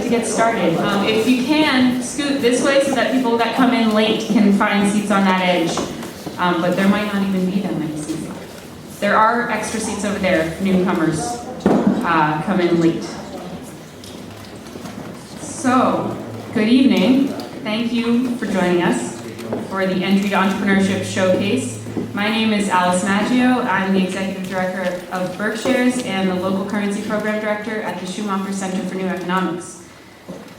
to get started. If you can, scoot this way so that people that come in late can find seats on that edge. But there might not even be that many seats. There are extra seats over there if newcomers come in late. So, good evening. Thank you for joining us for the Entry to Entrepreneurship Showcase. My name is Alice Maggio. I'm the Executive Director of BerkShares and the Local Currency Program Director at the Schumacher Center for New Economics.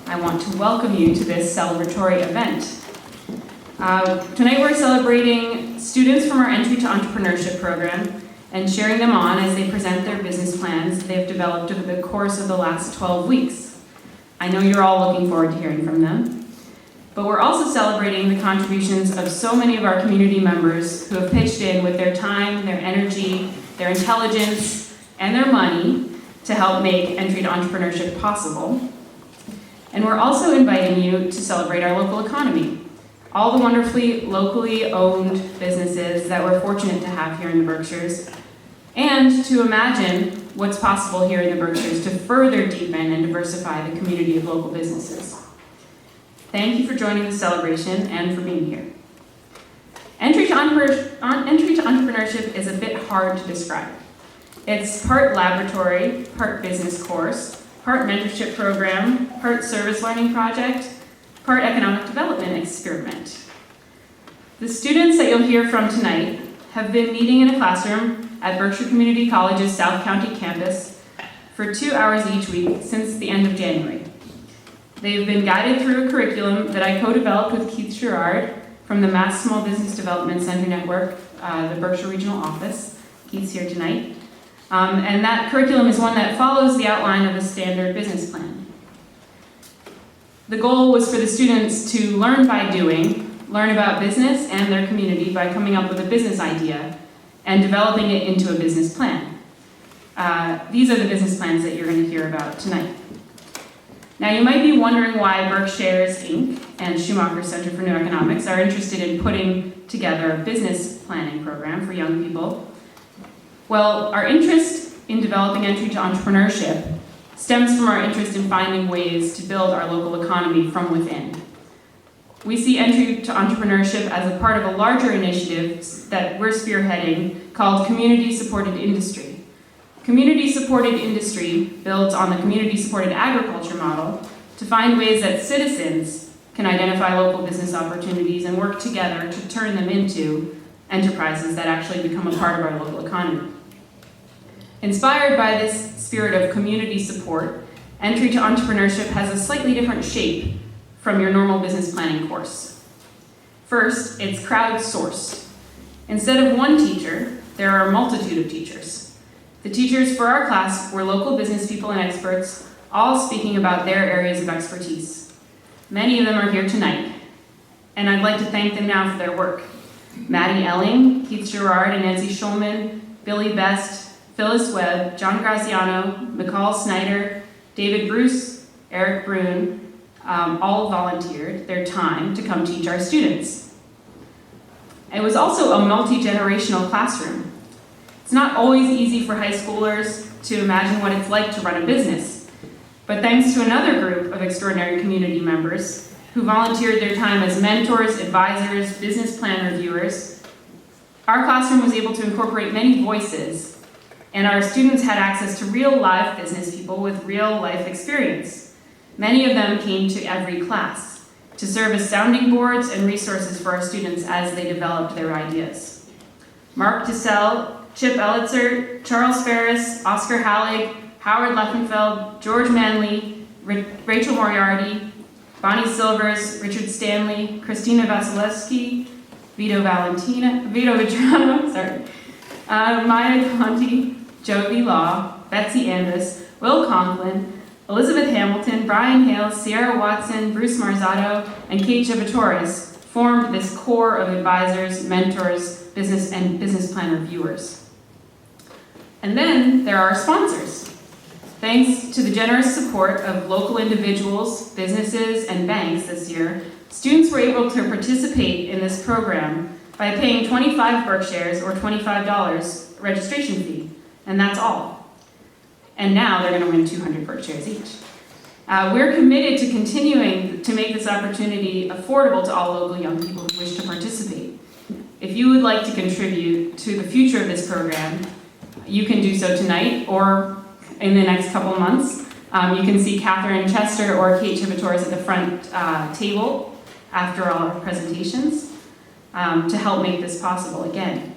I want to welcome you to this celebratory event. Tonight we're celebrating students from our Entry to Entrepreneurship program and sharing them on as they present their business plans they've developed over the course of the last 12 weeks. I know you're all looking forward to hearing from them. But we're also celebrating the contributions of so many of our community members who have pitched in with their time, their energy, their intelligence, and their money to help make Entry to Entrepreneurship possible. And we're also inviting you to celebrate our local economy, all the wonderfully locally owned businesses that we're fortunate to have here in the Berkshires, and to imagine what's possible here in the Berkshires to further deepen and diversify the community of local businesses. Thank you for joining the celebration and for being here. Entry to Entrepreneurship is a bit hard to describe. It's part laboratory, part business course, part mentorship program, part service learning project, part economic development experiment. The students that you'll hear from tonight have been meeting in a classroom at Berkshire Community College's South County campus for 2 hours each week since the end of January. They've been guided through a curriculum that I co-developed with Keith from the Mass Small Business Development Center Network, the Berkshire Regional Office. Keith's here tonight. And that curriculum is one that follows the outline of a standard business plan. The goal was for the students to learn by doing, learn about business and their community by coming up with a business idea and developing it into a business plan. These are the business plans that you're going to hear about tonight. Now, you might be wondering why BerkShares, Inc. and Schumacher Center for New Economics are interested in putting together a business planning program for young people. Well, our interest in developing Entry to Entrepreneurship stems from our interest in finding ways to build our local economy from within. We see Entry to Entrepreneurship as a part of a larger initiative that we're spearheading called Community-Supported Industry. Community-supported industry builds on the community-supported agriculture model to find ways that citizens can identify local business opportunities and work together to turn them into enterprises that actually become a part of our local economy. Inspired by this spirit of community support, Entry to Entrepreneurship has a slightly different shape from your normal business planning course. First, it's crowdsourced. Instead of one teacher, there are a multitude of teachers. The teachers for our class were local business people and experts, all speaking about their areas of expertise. Many of them are here tonight, and I'd like to thank them now for their work. Maddie Elling, Keith Gerard and Nancy Schulman, Billy Best, Phyllis Webb, John Graziano, McCall Snyder, David Bruce, Eric Brune, all volunteered their time to come teach our students. It was also a multi-generational classroom. It's not always easy for high schoolers to imagine what it's like to run a business, but thanks to another group of extraordinary community members who volunteered their time as mentors, advisors, business plan reviewers, our classroom was able to incorporate many voices, and our students had access to real live business people with real life experience. Many of them came to every class to serve as sounding boards and resources for our students as they developed their ideas. Mark DeSell, Chip Elitzer, Charles Ferris, Oscar Hallig, Howard Leffenfeld, George Manley, Rachel Moriarty, Bonnie Silvers, Richard Stanley, Christina Vasilevsky, Vito Vitrano, Maya Conti, Jovi Law, Betsy Andrus, Will Conklin, Elizabeth Hamilton, Brian Hales, Sierra Watson, Bruce Marzato, and Kate Chivatores formed this core of advisors, mentors, business plan reviewers. And then there are sponsors. Thanks to the generous support of local individuals, businesses, and banks this year, students were able to participate in this program by paying 25 BerkShares or $25 registration fee, and that's all. And now they're going to win 200 BerkShares each. We're committed to continuing to make this opportunity affordable to all local young people who wish to participate. If you would like to contribute to the future of this program, you can do so tonight or in the next couple months. You can see Catherine Chester or Kate Chibitores at the front table after all our presentations to help make this possible again.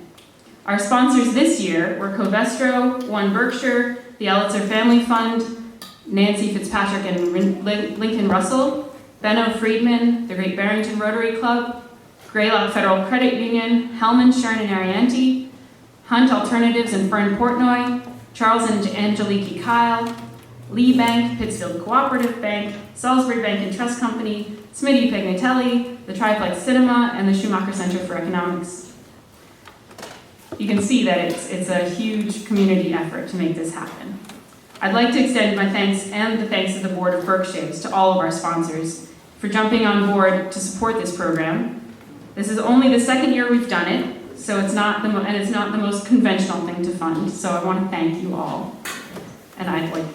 Our sponsors this year were Covestro, One Berkshire, the Elitzer Family Fund, Nancy Fitzpatrick and Lincoln Russell, Benno Friedman, the Great Barrington Rotary Club, Greylock Federal Credit Union, Hellman, Shearn and Arienti, Hunt Alternatives and Fern Portnoy, Charles and Angeliki Keil, Lee Bank, Pittsfield Cooperative Bank, Salisbury Bank and Trust Company, Smitty Pignatelli, the Triplex Cinema, and the Schumacher Center for Economics. You can see that it's a huge community effort to make this happen. I'd like to extend my thanks and the thanks of the board of BerkShares to all of our sponsors for jumping on board to support this program. This is only the second year we've done it, so it's not the most conventional thing to fund. So I want to thank you all, and I'd like.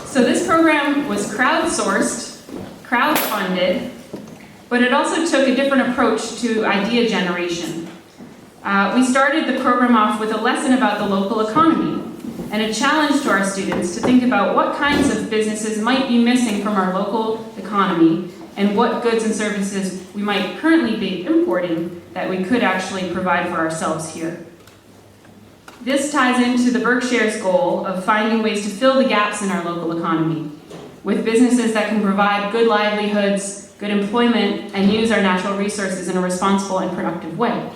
So this program was crowdsourced, crowdfunded, but it also took a different approach to idea generation. We started the program off with a lesson about the local economy and a challenge to our students to think about what kinds of businesses might be missing from our local economy and what goods and services we might currently be importing that we could actually provide for ourselves here. This ties into the BerkShares goal of finding ways to fill the gaps in our local economy with businesses that can provide good livelihoods, good employment, and use our natural resources in a responsible and productive way.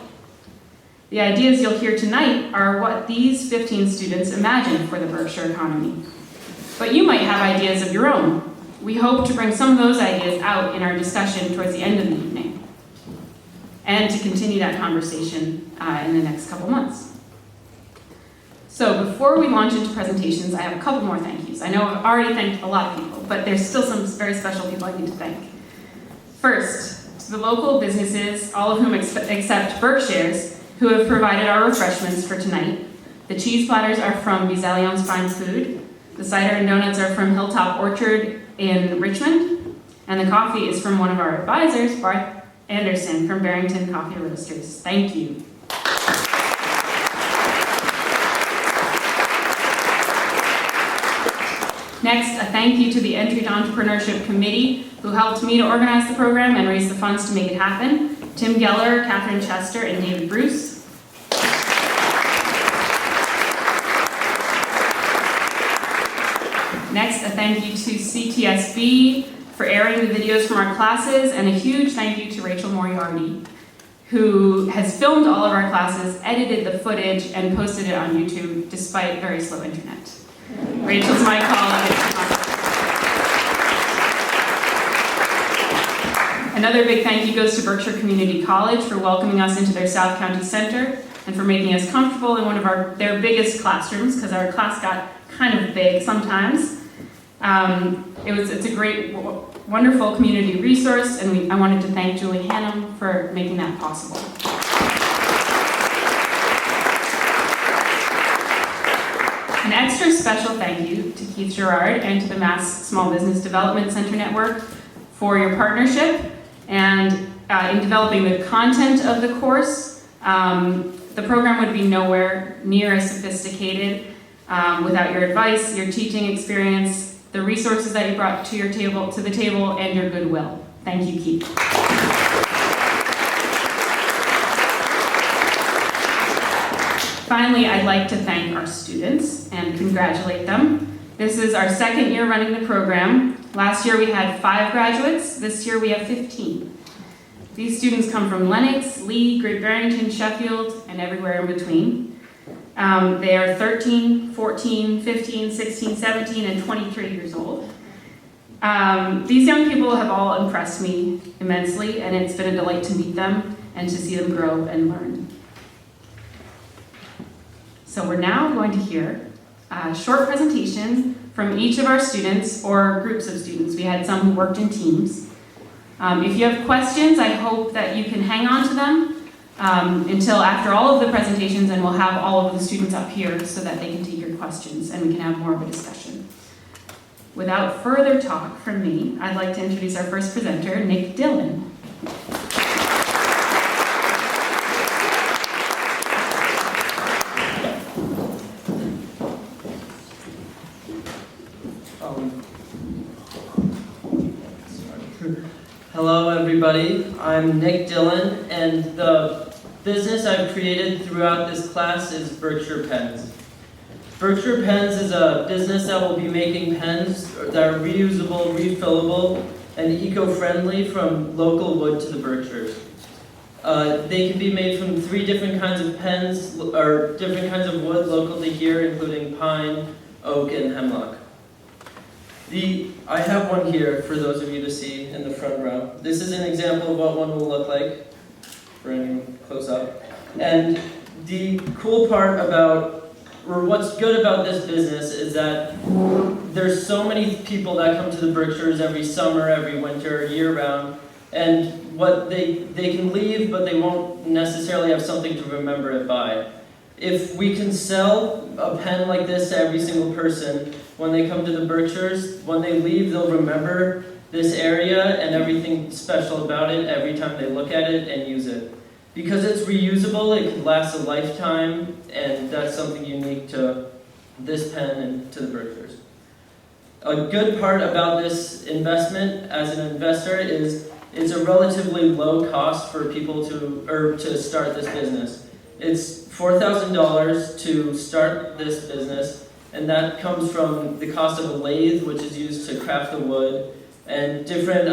The ideas you'll hear tonight are what these 15 students imagined for the Berkshire economy. But you might have ideas of your own. We hope to bring some of those ideas out in our discussion towards the end of the evening and to continue that conversation in the next couple months. So before we launch into presentations, I have a couple more thank yous. I know I've already thanked a lot of people, but there's still some very special people I need to thank. First, to the local businesses, all of whom accept BerkShares, who have provided our refreshments for tonight. The cheese platters are from Bizalion's Fine Food. The cider and donuts are from Hilltop Orchard in Richmond. And the coffee is from one of our advisors, Bart Anderson from Barrington Coffee Roasters. Thank you. Next, a thank you to the Entry to Entrepreneurship Committee, who helped me to organize the program and raise the funds to make it happen. Tim Geller, Catherine Chester, and David Bruce. Next, a thank you to CTSB for airing the videos from our classes, and a huge thank you to Rachel Moriarty, who has filmed all of our classes, edited the footage, and posted it on YouTube despite very slow internet. Rachel's my colleague. Another big thank you goes to Berkshire Community College for welcoming us into their South County Center and for making us comfortable in one of their biggest classrooms, because our class got kind of big sometimes. It's a great, wonderful community resource, and I wanted to thank Julie Hannum for making that possible. An extra special thank you to Keith Gerard and to the Mass Small Business Development Center Network for your partnership and in developing the content of the course. The program would be nowhere near as sophisticated without your advice, your teaching experience, the resources that you brought to the table, and your goodwill. Thank you, Keith. Finally, I'd like to thank our students and congratulate them. This is our second year running the program. Last year we had 5 graduates. This year we have 15. These students come from Lenox, Lee, Great Barrington, Sheffield, and everywhere in between. They are 13, 14, 15, 16, 17, and 23 years old. These young people have all impressed me immensely, and it's been a delight to meet them and to see them grow and learn. So we're now going to hear a short presentation from each of our students or groups of students. We had some who worked in teams. If you have questions, I hope that you can hang on to them until after all of the presentations, and we'll have all of the students up here so that they can take your questions and we can have more of a discussion. Without further talk from me, I'd like to introduce our first presenter, Nick Dillon. Hello everybody, I'm Nick Dillon, and the business I've created throughout this class is Berkshire Pens. Berkshire Pens is a business that will be making pens that are reusable, refillable, and eco-friendly from local wood to the Berkshires. They can be made from 3 different kinds of pens, or different kinds of wood local to here, including pine, oak, and hemlock. I have one here for those of you to see in the front row. This is an example of what one will look like for anyone close up. And the cool part about, or what's good about this business is that there's so many people that come to the Berkshires every summer, every winter, year round, and what they can leave, but they won't necessarily have something to remember it by. If we can sell a pen like this to every single person, when they come to the Berkshires, when they leave, they'll remember this area and everything special about it every time they look at it and use it. Because it's reusable, it can last a lifetime, and that's something unique to this pen and to the Berkshires. A good part about this investment as an investor is it's a relatively low cost for people to start this business. It's $4,000 to start this business, and that comes from the cost of a lathe, which is used to craft the wood, and different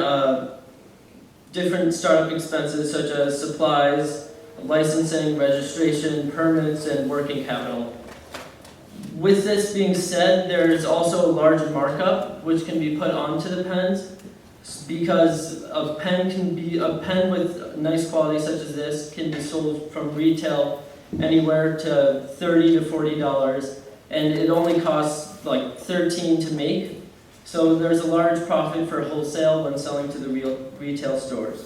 startup expenses such as supplies, licensing, registration, permits, and working capital. With this being said, there's also a large markup which can be put onto the pens, because a pen with nice quality such as this can be sold from retail anywhere to $30 to $40, and it only costs like $13 to make. So there's a large profit for wholesale when selling to the retail stores.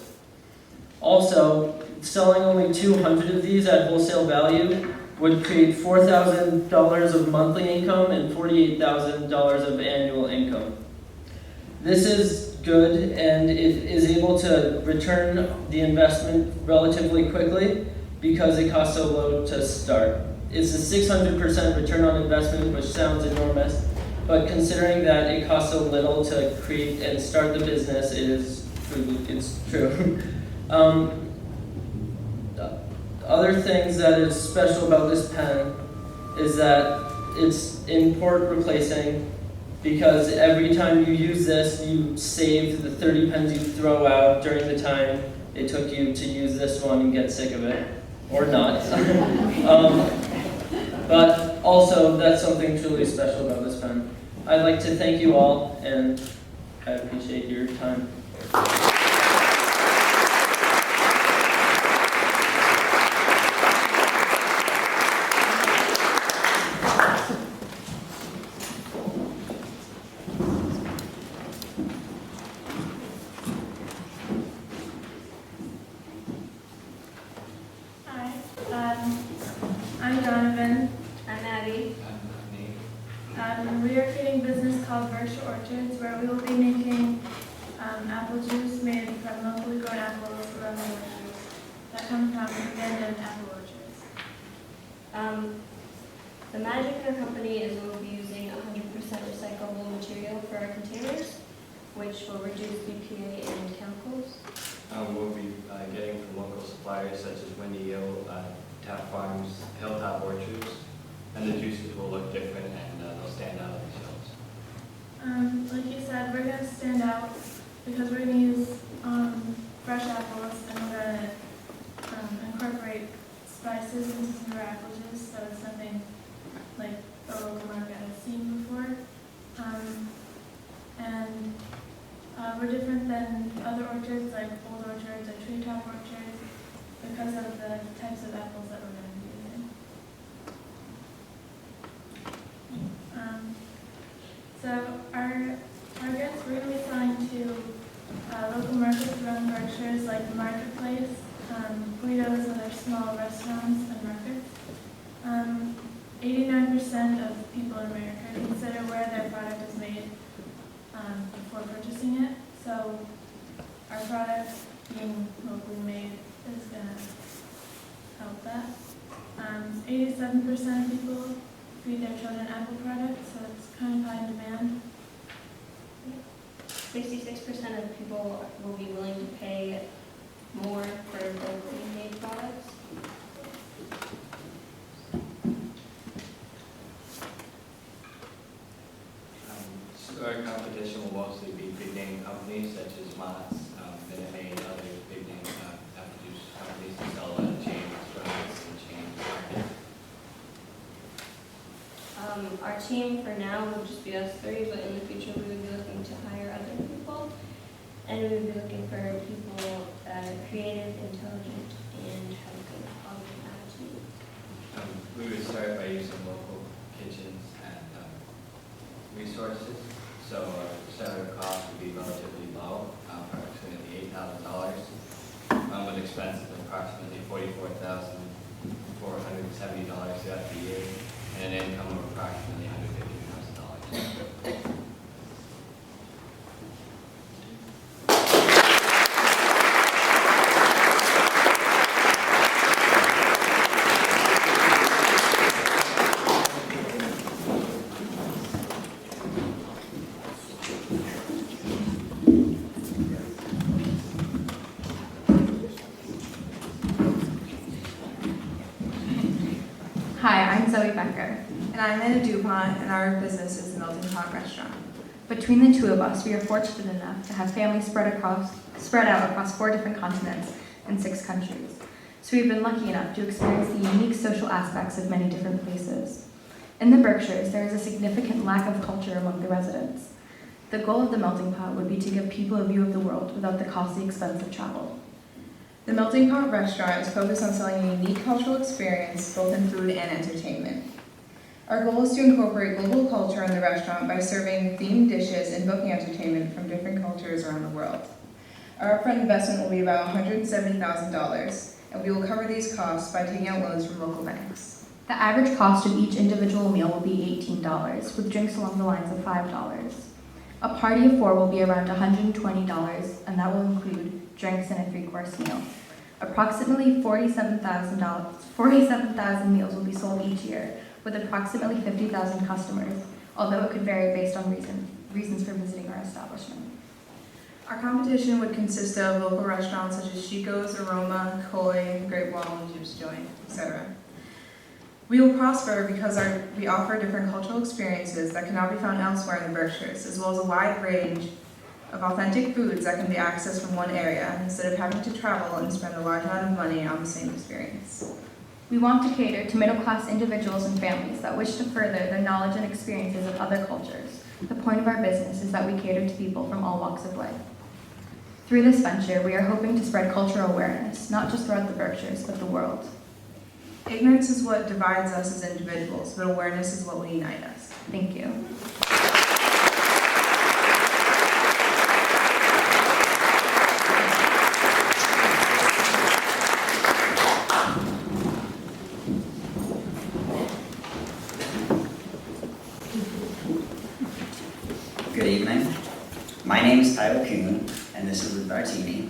Also, selling only 200 of these at wholesale value would create $4,000 of monthly income and $48,000 of annual income. This is good, and it is able to return the investment relatively quickly because it costs so low to start. It's a 600% return on investment, which sounds enormous, but considering that it costs so little to create and start the business, it's true. Other things that is special about this pen is that it's import replacing, because every time you use this, you save the 30 pens you throw out during the time it took you to use this one and get sick of it, or not. But also, that's something truly special about this pen. I'd like to thank you all, and I appreciate your time. We are creating a business called Berkshire Orchards, where we will be making apple juice made from locally grown apples around the orchards that come from abandoned apple orchards. The magic in our company is we'll be using 100% recyclable material for our containers, which will reduce BPA and chemicals. We'll be getting from local suppliers such as Windy Hill, Tap Farms, Hilltop Orchards, and the juices will look different and they'll stand out on the shelves. Like you said, we're going to stand out because we're going to use fresh apples, and we're going to incorporate spices into some of our apple juice, so it's something like the local market has seen before. We're different than other orchards like old orchards or treetop orchards because of the types of apples that we're going to be using. So our targets, we're going to be selling to local markets around the Berkshires, like the marketplace, burritos, other small restaurants, and markets. 89% of people in America consider where their product is made before purchasing it. So our product being locally made is going to help that. 87% of people feed their children Apple products, so it's kind of high in demand. 66% of people will be willing to pay more for locally made products. So our competition will mostly be big name companies such as Mott's, Minute Maid, other big name apple juice companies that sell chain restaurants and chain markets. Our team for now will just be us three, but in the future we would be looking to hire other people. And we would be looking for people that are creative, intelligent, and have a good positive attitude. We would start by using local kitchens and resources. So our startup cost would be relatively low, approximately $8,000, with expenses of approximately $44,470 throughout the year, and an income of approximately $150,000. Hi, I'm Zoe Becker. And I'm Anna DuPont, and our business is the Melting Pot Restaurant. Between the two of us, we are fortunate enough to have families spread out across 4 different continents and 6 countries. So we've been lucky enough to experience the unique social aspects of many different places. In the Berkshires, there is a significant lack of culture among the residents. The goal of the Melting Pot would be to give people a view of the world without the costly expense of travel. The Melting Pot Restaurant is focused on selling a unique cultural experience, both in food and entertainment. Our goal is to incorporate global culture in the restaurant by serving themed dishes and booking entertainment from different cultures around the world. Our upfront investment will be about $170,000, and we will cover these costs by taking out loans from local banks. The average cost of each individual meal will be $18, with drinks along the lines of $5. A party of 4 will be around $120, and that will include drinks and a 3-course meal. Approximately 47,000 meals will be sold each year, with approximately 50,000 customers, although it could vary based on reasons for visiting our establishment. Our competition would consist of local restaurants such as Chico's, Aroma, Koi, Great Wall, and Juice Joint, etc. We will prosper because we offer different cultural experiences that cannot be found elsewhere in the Berkshires, as well as a wide range of authentic foods that can be accessed from one area instead of having to travel and spend a large amount of money on the same experience. We want to cater to middle-class individuals and families that wish to further their knowledge and experiences of other cultures. The point of our business is that we cater to people from all walks of life. Through this venture, we are hoping to spread cultural awareness, not just throughout the Berkshires, but the world. Ignorance is what divides us as individuals, but awareness is what will unite us. Thank you. Good evening. My name is Keil, and this is with Bartini.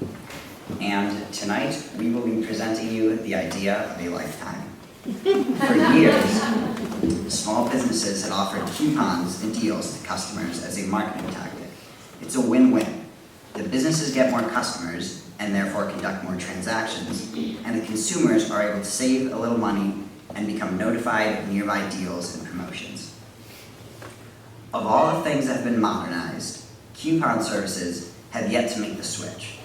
And tonight we will be presenting you the idea of a lifetime. For years, small businesses had offered coupons and deals to customers as a marketing tactic. It's a win-win. The businesses get more customers and therefore conduct more transactions, and the consumers are able to save a little money and become notified of nearby deals and promotions. Of all the things that have been modernized, coupon services have yet to make the switch.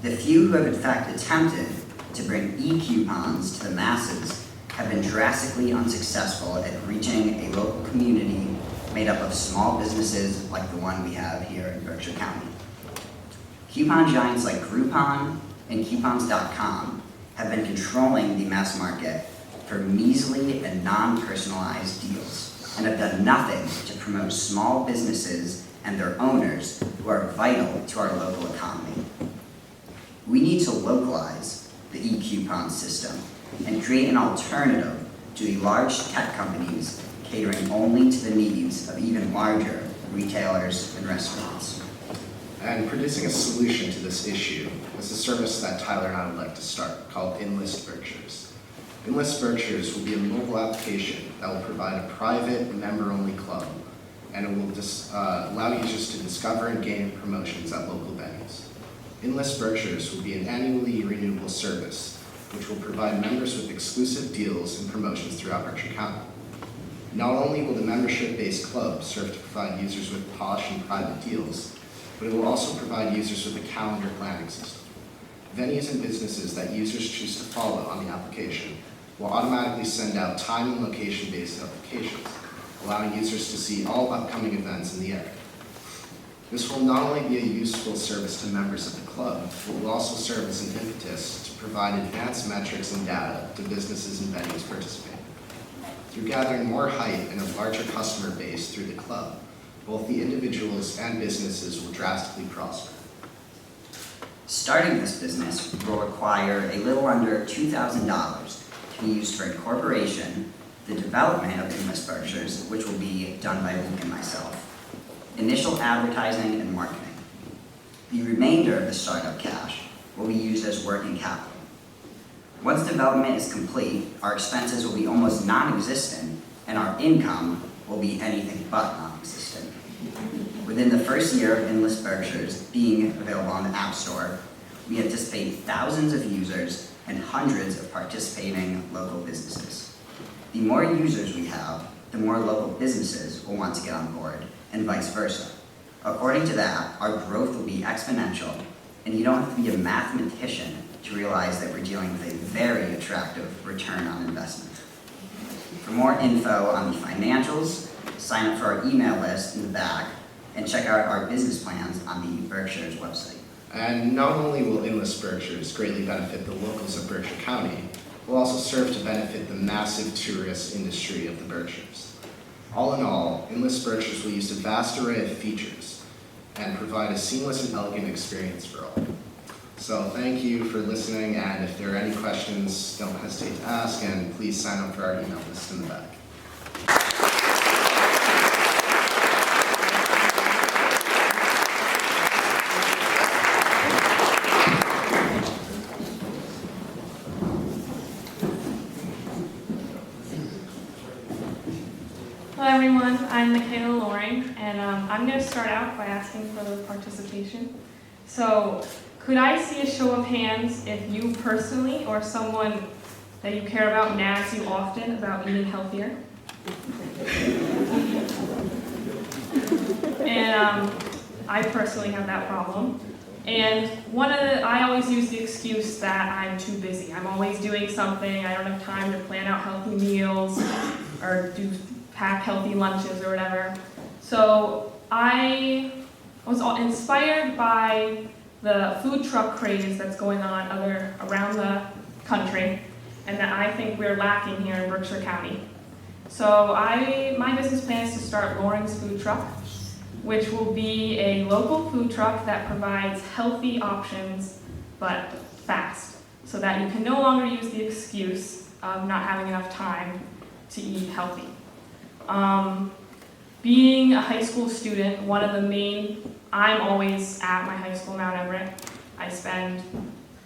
The few who have in fact attempted to bring e-coupons to the masses have been drastically unsuccessful at reaching a local community made up of small businesses like the one we have here in Berkshire County. Coupon giants like Groupon and Coupons.com have been controlling the mass market for measly and non-personalized deals and have done nothing to promote small businesses and their owners who are vital to our local economy. We need to localize the e-coupon system, and create an alternative to the large tech companies catering only to the needs of even larger retailers and restaurants. And producing a solution to this issue is a service that Tyler and I would like to start, called Enlist BerkShares. Enlist BerkShares will be a mobile application that will provide a private, member-only club, and it will allow users to discover and gain promotions at local venues. Enlist BerkShares will be an annually renewable service, which will provide members with exclusive deals and promotions throughout Berkshire County. Not only will the membership-based club serve to provide users with polished and private deals, but it will also provide users with a calendar planning system. Venues and businesses that users choose to follow on the application will automatically send out time and location-based notifications, allowing users to see all upcoming events in the area. This will not only be a useful service to members of the club, but will also serve as an impetus to provide advanced metrics and data to businesses and venues participating. Through gathering more hype and a larger customer base through the club, both the individuals and businesses will drastically prosper. Starting this business will require a little under $2,000 to be used for incorporation, the development of Enlist BerkShares, which will be done by Luke and myself, initial advertising and marketing. The remainder of the startup cash will be used as working capital. Once development is complete, our expenses will be almost non-existent and our income will be anything but non-existent. Within the first year of Enlist BerkShares being available on the App Store, we anticipate thousands of users and hundreds of participating local businesses. The more users we have, the more local businesses will want to get on board, and vice versa. According to that, our growth will be exponential, and you don't have to be a mathematician to realize that we're dealing with a very attractive return on investment. For more info on the financials, sign up for our email list in the back, and check out our business plans on the BerkShares website. And not only will Enlist BerkShares greatly benefit the locals of Berkshire County, it will also serve to benefit the massive tourist industry of the Berkshires. All in all, Enlist BerkShares will use a vast array of features and provide a seamless and elegant experience for all. So thank you for listening, and if there are any questions, don't hesitate to ask, and please sign up for our email list in the back. Hello everyone, I'm Keil and I'm going to start out by asking for the participation. So, could I see a show of hands if you personally or someone that you care about nags you often about eating healthier? And I personally have that problem. And I always use the excuse that I'm too busy. I'm always doing something, I don't have time to plan out healthy meals or pack healthy lunches or whatever. So I was inspired by the food truck craze that's going on around the country and that I think we're lacking here in Berkshire County. So my business plan is to start Lauren's Food Truck, which will be a local food truck that provides healthy options but fast, so that you can no longer use the excuse of not having enough time to eat healthy. Being a high school student, I'm always at my high school, Mount Everett.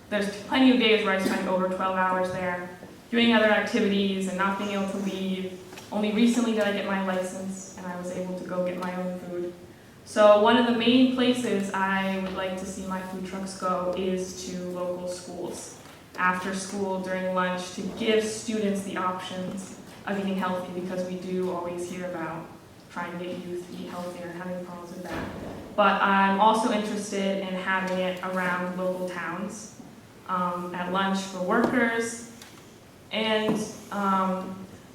There's plenty of days where I spend over 12 hours there, doing other activities and not being able to leave. Only recently did I get my license and I was able to go get my own food. So one of the main places I would like to see my food trucks go is to local schools. After school, during lunch, to give students the options of eating healthy, because we do always hear about trying to get youth to eat healthier and having problems with that. But I'm also interested in having it around local towns, at lunch for workers. And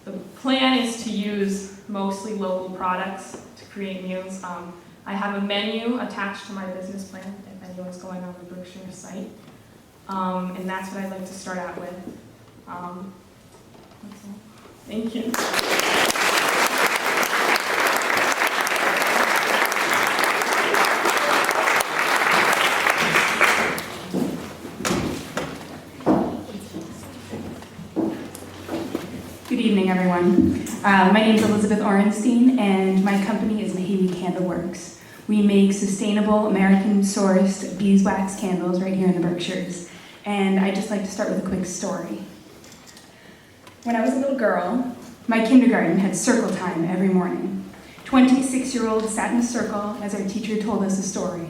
the plan is to use mostly local products to create meals. I have a menu attached to my business plan if anyone's going on the Berkshire site. And that's what I'd like to start out with. That's all. Thank you. My name is Elizabeth Orenstein, and my company is Mahalia Candleworks. We make sustainable, American-sourced beeswax candles right here in the Berkshires. And I'd just like to start with a quick story. When I was a little girl, my kindergarten had circle time every morning. 26-year-olds sat in a circle as our teacher told us a story.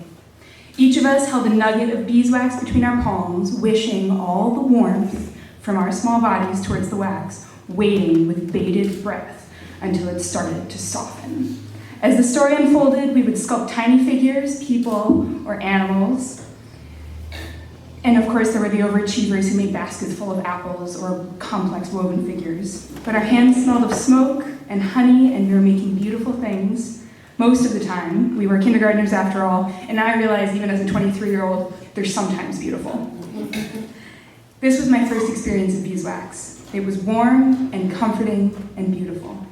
Each of us held a nugget of beeswax between our palms, wishing all the warmth from our small bodies towards the wax, waiting with bated breath until it started to soften. As the story unfolded, we would sculpt tiny figures, people, or animals. And of course, there were the overachievers who made baskets full of apples or complex woven figures. But our hands smelled of smoke and honey, and we were making beautiful things. Most of the time, we were kindergartners after all, and now I realize even as a 23-year-old, they're sometimes beautiful. This was my first experience of beeswax. It was warm and comforting and beautiful.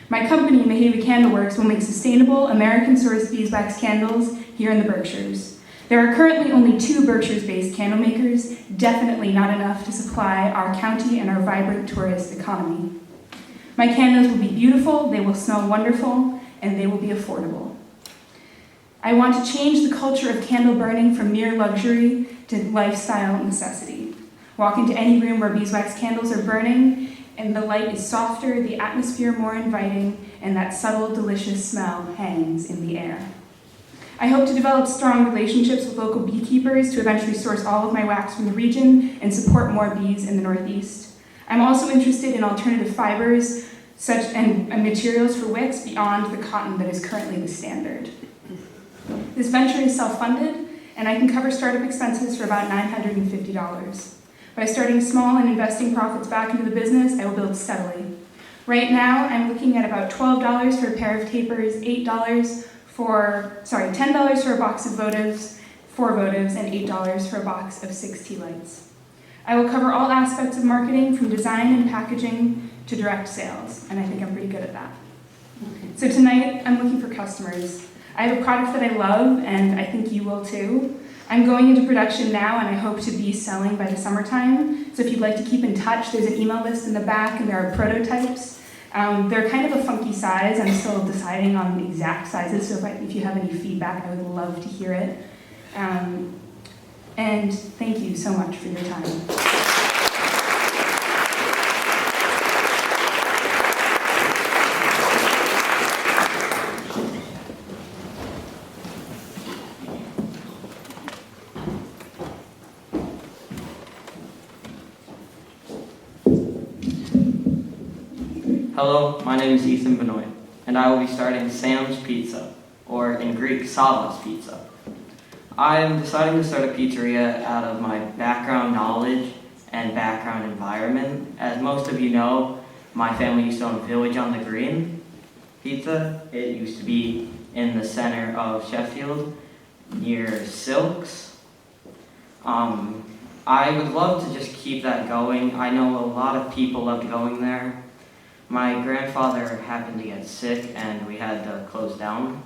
My company, Mahalia Candleworks, will make sustainable, American-sourced beeswax candles here in the Berkshires. There are currently only 2 Berkshires-based candle makers, definitely not enough to supply our county and our vibrant tourist economy. My candles will be beautiful, they will smell wonderful, and they will be affordable. I want to change the culture of candle burning from mere luxury to lifestyle necessity. Walk into any room where beeswax candles are burning, and the light is softer, the atmosphere more inviting, and that subtle, delicious smell hangs in the air. I hope to develop strong relationships with local beekeepers to eventually source all of my wax from the region and support more bees in the Northeast. I'm also interested in alternative fibers and materials for wicks beyond the cotton that is currently the standard. This venture is self-funded, and I can cover startup expenses for about $950. By starting small and investing profits back into the business, I will build steadily. Right now, I'm looking at about $12 for a pair of tapers, $10 for a box of votives, 4 votives, and $8 for a box of 6 tea lights. I will cover all aspects of marketing, from design and packaging to direct sales, and I think I'm pretty good at that. So tonight, I'm looking for customers. I have a product that I love, and I think you will too. I'm going into production now, and I hope to be selling by the summertime. So if you'd like to keep in touch, there's an email list in the back, and there are prototypes. They're kind of a funky size. I'm still deciding on the exact sizes, so if you have any feedback, I would love to hear it. And thank you so much for your time. Hello, my name is Ethan Benoit, and I will be starting Sam's Pizza, or in Greek, Savas Pizza. I am deciding to start a pizzeria out of my background knowledge and background environment. As most of you know, my family used to own Village on the Green Pizza. It used to be in the center of Sheffield, near Silks. I would love to just keep that going. I know a lot of people loved going there. My grandfather happened to get sick and we had to close down.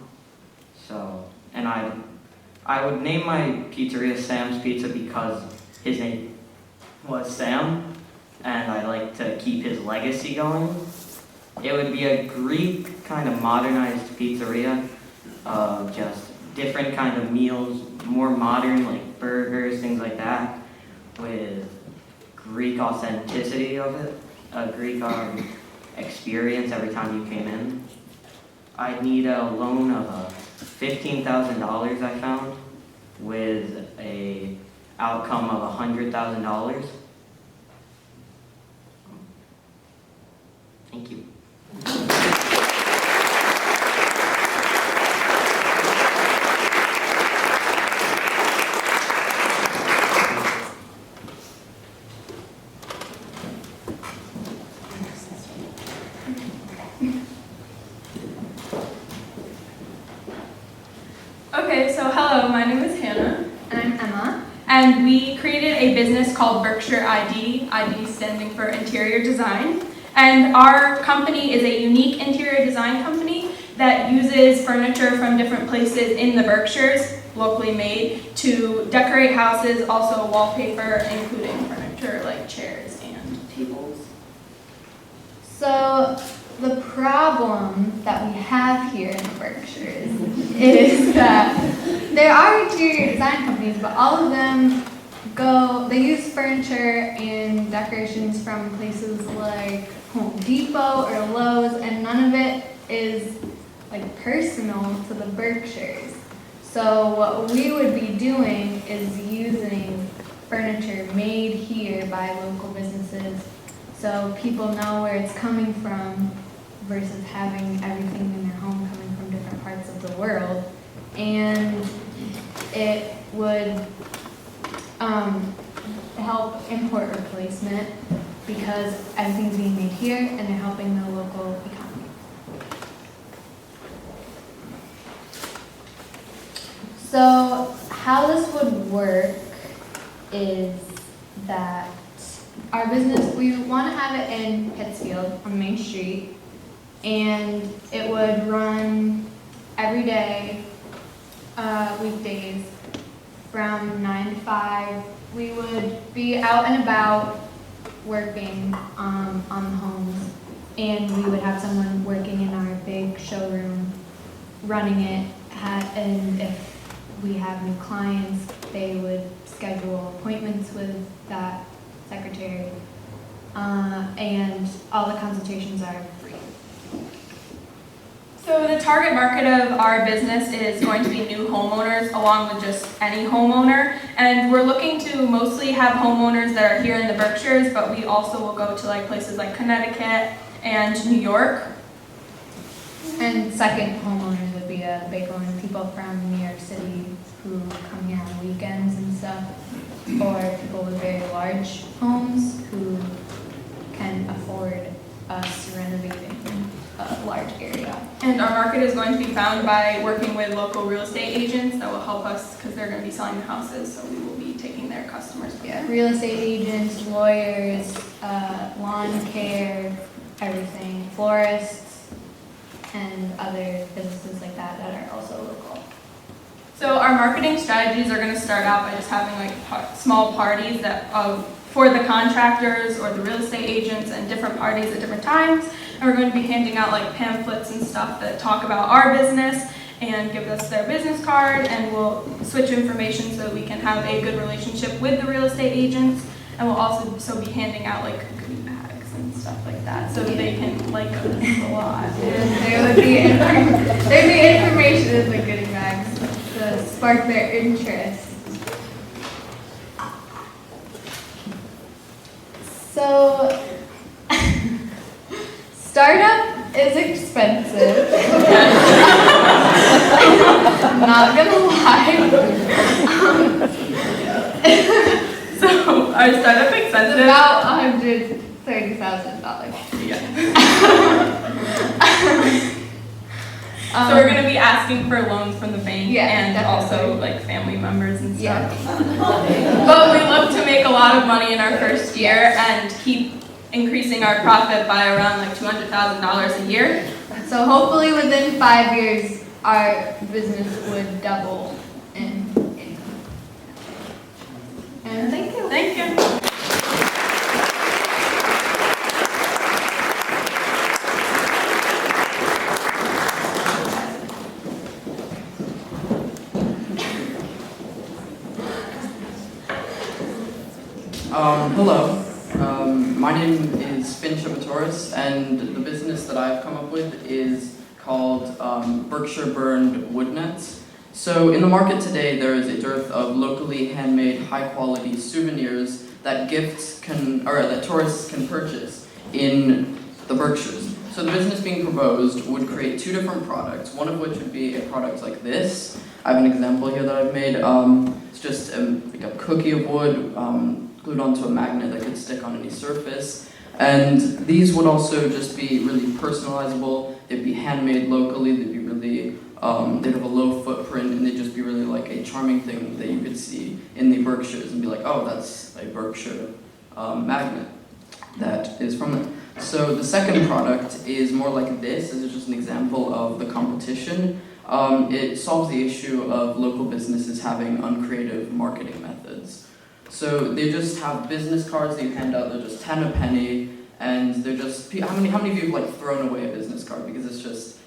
And I would name my pizzeria Sam's Pizza because his name was Sam, and I like to keep his legacy going. It would be a Greek kind of modernized pizzeria of just different kind of meals, more modern, like burgers, things like that, with Greek authenticity of it, a Greek experience every time you came in. I'd need a loan of $15,000 I found, with a outcome of $100,000. Thank you. Okay, so hello, my name is Hannah. And I'm Emma. And we created a business called Berkshire ID, ID standing for interior design. And our company is a unique interior design company that uses furniture from different places in the Berkshires, locally made, to decorate houses, also wallpaper, including furniture like chairs and tables. So the problem that we have here in the Berkshires is that there are interior design companies, but all of them they use furniture and decorations from places like Home Depot or Lowe's, and none of it is like personal to the Berkshires. So what we would be doing is using furniture made here by local businesses so people know where it's coming from versus having everything in their home coming from different parts of the world. And it would help import replacement because everything's being made here and they're helping the local economy. So how this would work is that our business, we want to have it in Pittsfield on Main Street, and it would run every day, weekdays, from 9 to 5. We would be out and about working on the homes, and we would have someone working in our big showroom running it, and if we have new clients, they would schedule appointments with that secretary, and all the consultations are free. So the target market of our business is going to be new homeowners along with just any homeowner, and we're looking to mostly have homeowners that are here in the Berkshires, but we also will go to like places like Connecticut and New York. And second homeowners would be a big one, people from New York City who come here on weekends and stuff, or people with very large homes who can afford us renovating a large area. And our market is going to be found by working with local real estate agents that will help us because they're going to be selling the houses, so we will be taking their customers. Yeah, real estate agents, lawyers, lawn care, everything, florists, and other businesses like that that are also local. So our marketing strategies are going to start out by just having like small parties that for the contractors or the real estate agents and different parties at different times. And we're going to be handing out like pamphlets and stuff that talk about our business and give us their business card, and we'll switch information so that we can have a good relationship with the real estate agents. And we'll also be handing out like goodie bags and stuff like that so that they can like us a lot. And there'd be information in the goodie bags to spark their interest. So, startup is expensive. I'm not gonna lie. So our startup expenses About $130,000. So we're going to be asking for loans from the bank, Yeah, and definitely. also like family members and stuff. Yeah. But we look to make a lot of money in our first year and keep increasing our profit by around like $200,000 a year. So hopefully within 5 years, our business would double in income. And thank you. Thank you. Hello, my name is Schumacher Center, and the business that I've come up with is called Berkshire Burned Wood Nets. So in the market today, there is a dearth of locally handmade, high-quality souvenirs that that tourists can purchase in the Berkshires. So the business being proposed would create two different products, one of which would be a product like this. I have an example here that I've made. It's just like a cookie of wood, glued onto a magnet that could stick on any surface. And these would also just be really personalizable. They'd be handmade locally. They'd be really, they'd have a low footprint, and they'd just be really like a charming thing that you could see in the Berkshires and be like, oh, that's a Berkshire magnet that is from them. So the second product is more like this. This is just an example of the competition. It solves the issue of local businesses having uncreative marketing methods. So they just have business cards that you hand out, they're just 10 a penny, And they're just, how many of you have like thrown away a business card because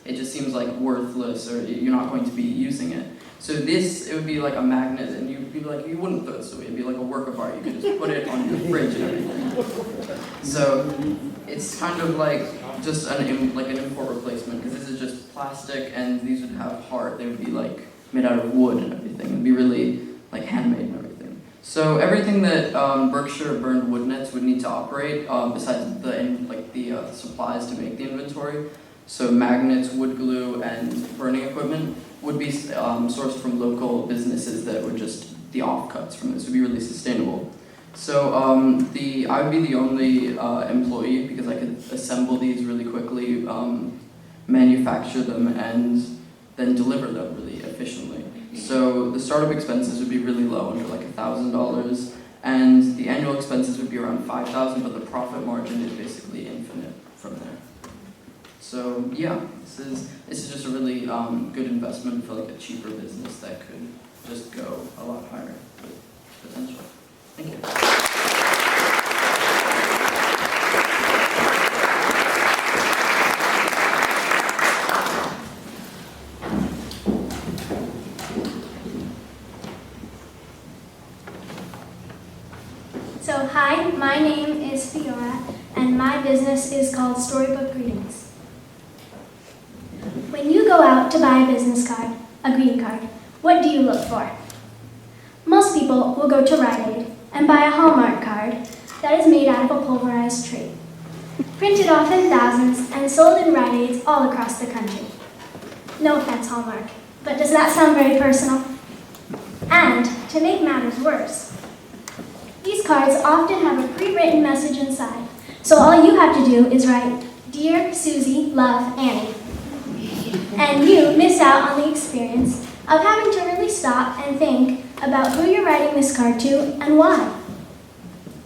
it just seems like worthless, or you're not going to be using it. So it would be like a magnet, and you'd be like, you wouldn't throw this away. It'd be like a work of art. You could just put it on your fridge and everything. So it's kind of like just an import replacement, because this is just plastic, and these would have heart. They would be like made out of wood and everything. It'd be really like handmade and everything. So everything that Berkshire burned wood nets would need to operate, besides the supplies to make the inventory, so magnets, wood glue, and burning equipment, would be sourced from local businesses that were just the offcuts from this. Would be really sustainable. So I would be the only employee, because I could assemble these really quickly, manufacture them, and then deliver them really efficiently. So the startup expenses would be really low, under like $1,000, and the annual expenses would be around $5,000, but the profit margin is basically infinite from there. So yeah, this is just a really good investment for like a cheaper business that could just go a lot higher with potential. Thank you. So hi, my name is Fiora, and my business is called Storybook Greetings. When you go out to buy a business card, a greeting card, what do you look for? Most people will go to Rite Aid and buy a Hallmark card that is made out of a pulverized tree, printed off in thousands and sold in Rite Aids all across the country. No offense, Hallmark, but does that sound very personal? And to make matters worse, these cards often have a pre-written message inside, so all you have to do is write, "Dear Susie, love, Annie." And you miss out on the experience of having to really stop and think about who you're writing this card to and why.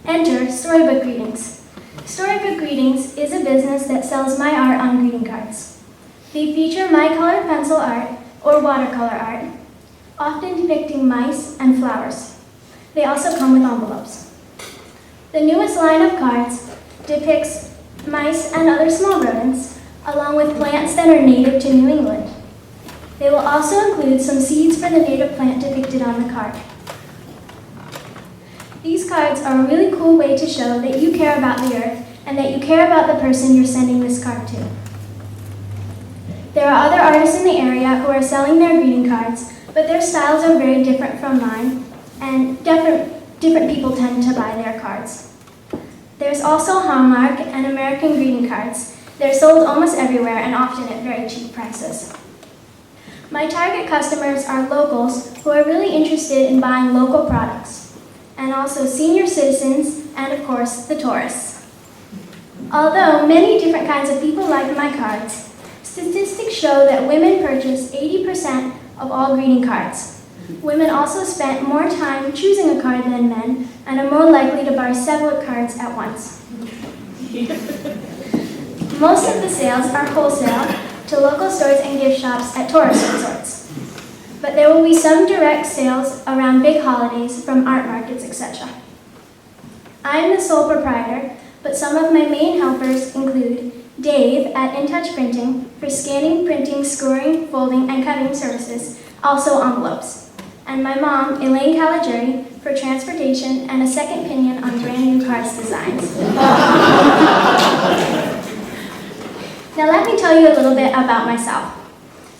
Enter Storybook Greetings. Storybook Greetings is a business that sells my art on greeting cards. They feature my colored pencil art or watercolor art, often depicting mice and flowers. They also come with envelopes. The newest line of cards depicts mice and other small rodents, along with plants that are native to New England. They will also include some seeds for the native plant depicted on the card. These cards are a really cool way to show that you care about the earth and that you care about the person you're sending this card to. There are other artists in the area who are selling their greeting cards, but their styles are very different from mine, and different people tend to buy their cards. There's also Hallmark and American greeting cards. They're sold almost everywhere and often at very cheap prices. My target customers are locals who are really interested in buying local products, and also senior citizens and, of course, the tourists. Although many different kinds of people like my cards, statistics show that women purchase 80% of all greeting cards. Women also spent more time choosing a card than men and are more likely to buy several cards at once. Most of the sales are wholesale to local stores and gift shops at tourist resorts. But there will be some direct sales around big holidays from art markets, etc. I am the sole proprietor, but some of my main helpers include Dave at InTouch Printing for scanning, printing, scoring, folding, and cutting services, also envelopes. And my mom, Elaine Caligiuri, for transportation and a second opinion on brand new cards designs. Now let me tell you a little bit about myself.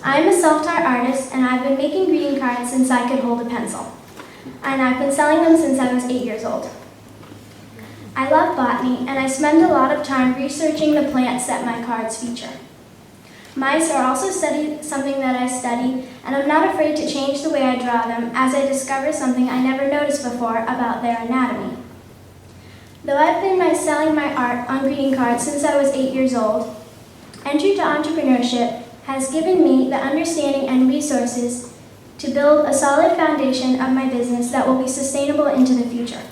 I am a self-taught artist, and I've been making greeting cards since I could hold a pencil. And I've been selling them since I was 8 years old. I love botany, and I spend a lot of time researching the plants that my cards feature. Mice are also something that I study, and I'm not afraid to change the way I draw them as I discover something I never noticed before about their anatomy. Though I've been selling my art on greeting cards since I was 8 years old, entry to entrepreneurship has given me the understanding and resources to build a solid foundation of my business that will be sustainable into the future.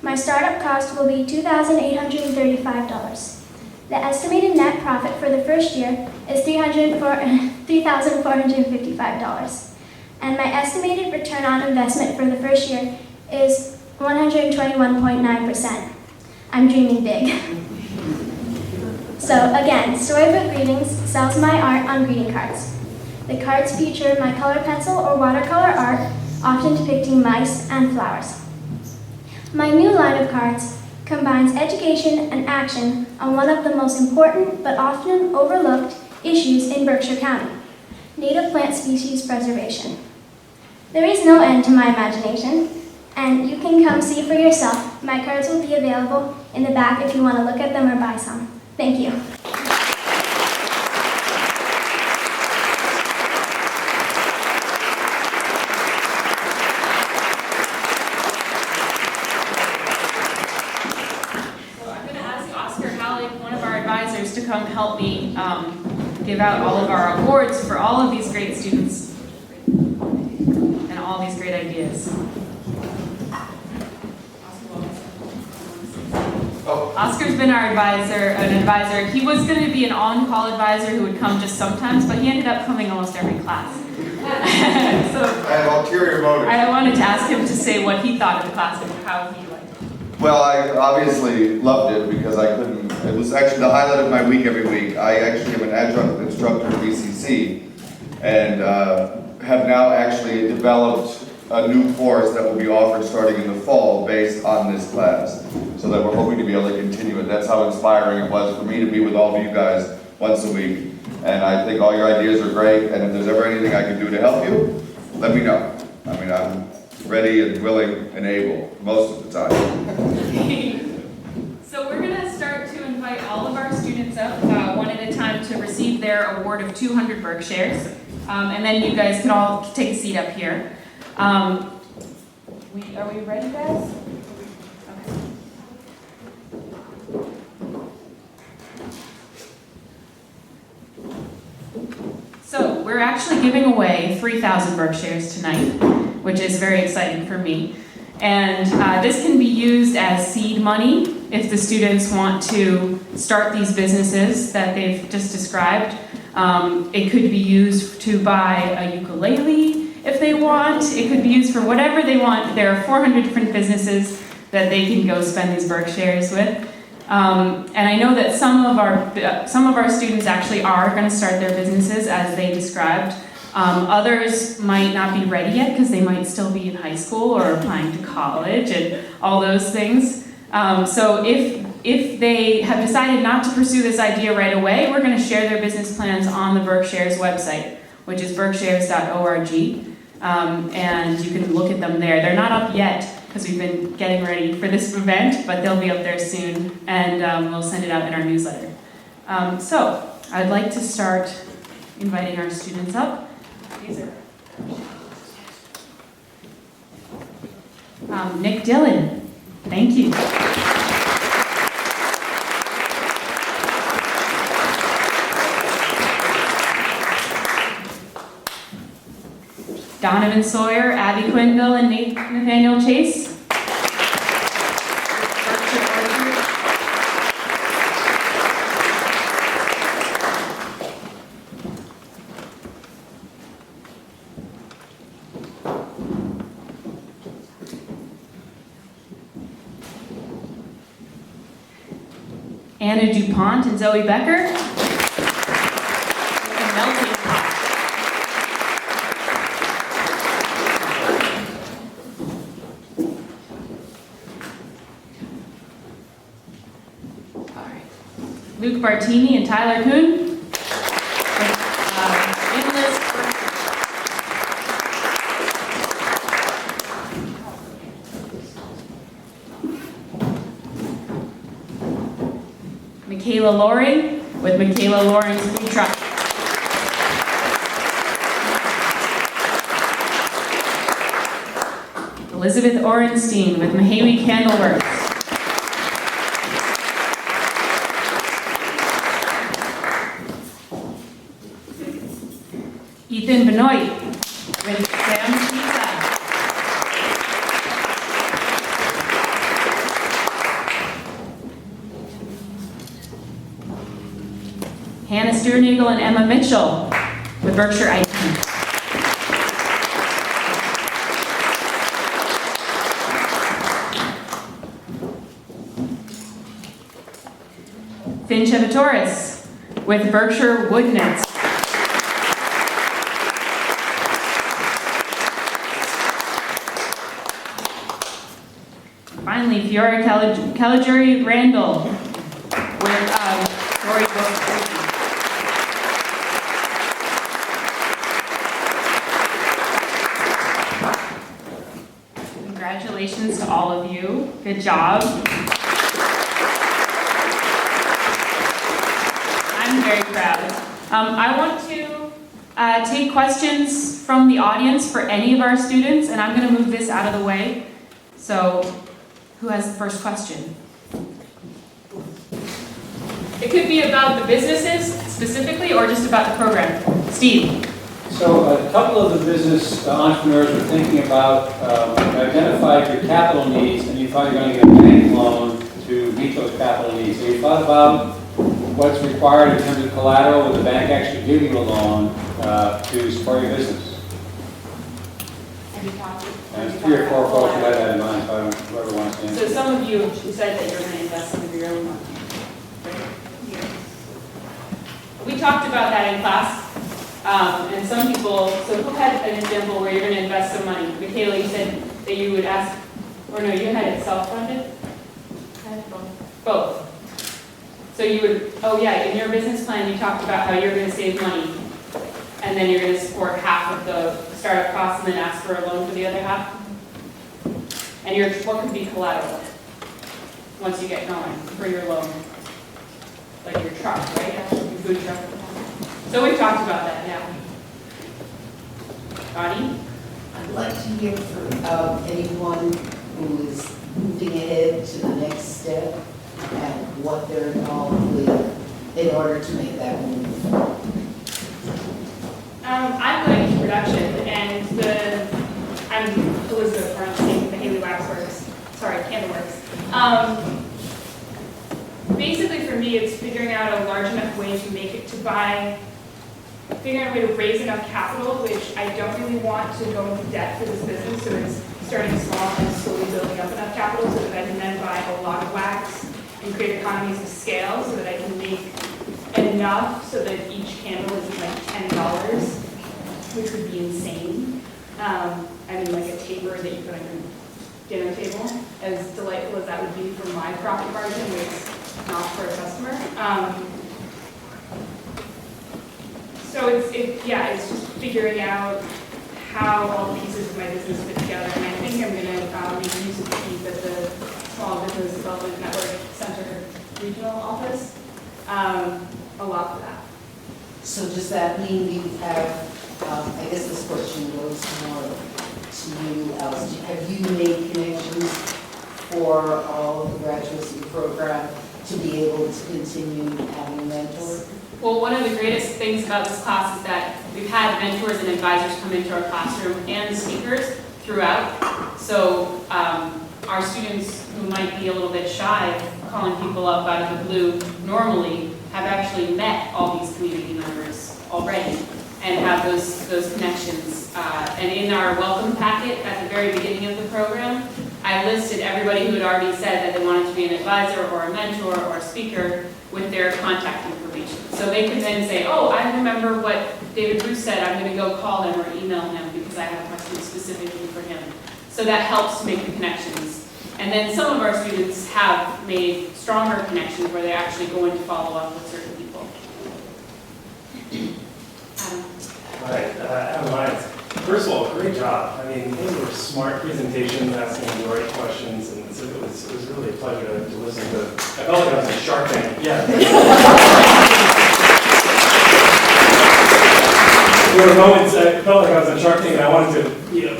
My startup cost will be $2,835. The estimated net profit for the first year is $3,455. And my estimated return on investment for the first year is 121.9%. I'm dreaming big. So again, Storybook Greetings sells my art on greeting cards. The cards feature my color pencil or watercolor art, often depicting mice and flowers. My new line of cards combines education and action on one of the most important but often overlooked issues in Berkshire County, native plant species preservation. There is no end to my imagination, and you can come see for yourself. My cards will be available in the back if you want to look at them or buy some. Thank you. To come help me give out all of our awards for all of these great students and all these great ideas. Oscar's been our advisor. He was going to be an on-call advisor who would come just sometimes, but he ended up coming almost every class. So I have ulterior motives. I wanted to ask him to say what he thought of the class and how he liked it. Well, I obviously loved it because I couldn't, it was actually the highlight of my week every week. I actually am an adjunct instructor at BCC and have now actually developed a new course that will be offered starting in the fall based on this class. So that we're hoping to be able to continue it. That's how inspiring it was for me to be with all of you guys once a week. And I think all your ideas are great, and if there's ever anything I can do to help you, let me know. I mean, I'm ready and willing and able most of the time. So we're going to start to invite all of our students up one at a time to receive their award of 200 BerkShares. And then you guys can all take a seat up here. Are we ready, guys? Okay. So we're actually giving away 3,000 BerkShares tonight, which is very exciting for me. And this can be used as seed money if the students want to start these businesses that they've just described. It could be used to buy a ukulele if they want. It could be used for whatever they want. There are 400 different businesses that they can go spend these BerkShares with. And I know that some of our students actually are going to start their businesses as they described. Others might not be ready yet because they might still be in high school or applying to college and all those things. So if they have decided not to pursue this idea right away, we're going to share their business plans on the BerkShares website, which is berkshares.org. And you can look at them there. They're not up yet because we've been getting ready for this event, but they'll be up there soon, and we'll send it out in our newsletter. So I'd like to start inviting our students up. These are Nick Dillon, thank you. Donovan Sawyer, Abby Quinville, and Nathaniel Chase. Anna DuPont and Zoe Becker. Luke Bartini and Tyler Kuhn. Michaela Loring with Michaela Loring's Food Truck. Elizabeth Orenstein with Mahawi Candleworks. Ethan Benoit with Sam's Pizza. Hannah Sternagel and Emma Mitchell with Berkshire IT. Finn Chevatoris with Berkshire Wood Nets. Finally, Fiora Caliguri Randall with Storybook. Congratulations to all of you. Good job. I'm very proud. I want to take questions from the audience for any of our students, and I'm going to move this out of the way. So, who has the first question? It could be about the businesses specifically, or just about the program. Steve. So a couple of the business entrepreneurs were thinking about, identified your capital needs, and you thought you were going to get a bank loan to meet those capital needs. So you thought about what's required in terms of collateral, would the bank actually give you a loan to support your business? And there's 3 or 4 folks who had that in mind, so I don't, whoever wants to answer. So some of you said that you're going to invest some of your own money. We talked about that in class, and some people, so who had an example where you're going to invest some money? Michaela, you said that you would ask, or no, you had it self-funded? Both. So you would, oh yeah, in your business plan you talked about how you're going to save money, and then you're going to support half of the startup costs and then ask for a loan for the other half? And what could be collateral once you get going for your loan? Like your truck, right? Your food truck. So we've talked about that, yeah. Bonnie? I'd like to hear from anyone who is moving ahead to the next step and what they're involved with in order to make that move. I'm going into production, and I'm Elizabeth from the Haley Waxworks, Candleworks. Basically for me, it's figuring out a large enough way to make it figuring out a way to raise enough capital, which I don't really want to go into debt for this business, so it's starting small and slowly building up enough capital so that I can then buy a lot of wax and create economies of scale so that I can make enough so that each candle is like $10, which would be insane. I mean, like a taper that you put on your dinner table, as delightful as that would be for my profit margin, it's not for a customer. So it's just figuring out how all the pieces of my business fit together, and I think I'm going to make use of the keep at the Small Business Development Network Center Regional Office. A lot for that. So does that mean we have, I guess this question goes more to you, Alice. Have you made connections for all of the graduates in the program to be able to continue having a mentor? Well, one of the greatest things about this class is that we've had mentors and advisors come into our classroom and speakers throughout. So our students who might be a little bit shy of calling people up out of the blue normally have actually met all these community members already and have those connections. And in our welcome packet at the very beginning of the program, I listed everybody who had already said that they wanted to be an advisor or a mentor or a speaker with their contact information. So they could then say, oh, I remember what David Bruce said, I'm going to go call him or email him because I have a question specifically for him. So that helps to make the connections. And then some of our students have made stronger connections where they're actually going to follow up with certain people. Hi, Adam Lyons. First of all, great job. I mean, those were smart presentations, asking the right questions, and so it was really a pleasure to listen to. I felt like I was in Shark Tank. Yeah. There were moments I felt like I was in Shark Tank and I wanted to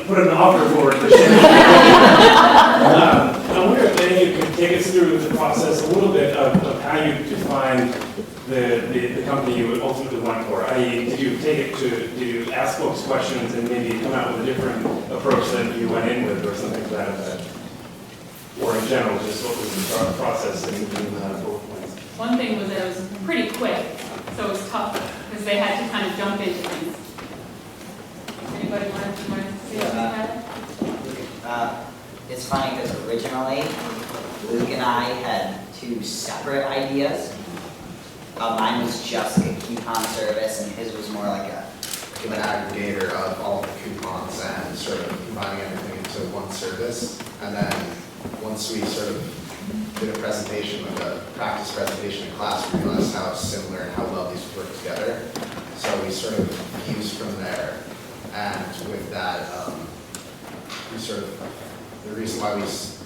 put an offer forward for Shearn. I wonder if any of you could take us through the process a little bit of how you define the company you would ultimately went for. I.e., did you take it did you ask folks questions and maybe come out with a different approach that you went in with or something to that effect? Or in general, just what was the process in both points? One thing was that it was pretty quick, so it was tough because they had to kind of jump into things. Anybody want to say something about it? It's funny because originally Luke and I had two separate ideas, Mine was just a coupon service, and his was more like an aggregator of all the coupons and sort of combining everything into one service. And then once we sort of did a presentation, like a practice presentation in class, we realized how similar and how well these work together. So we sort of fused from there. And with that, the reason why we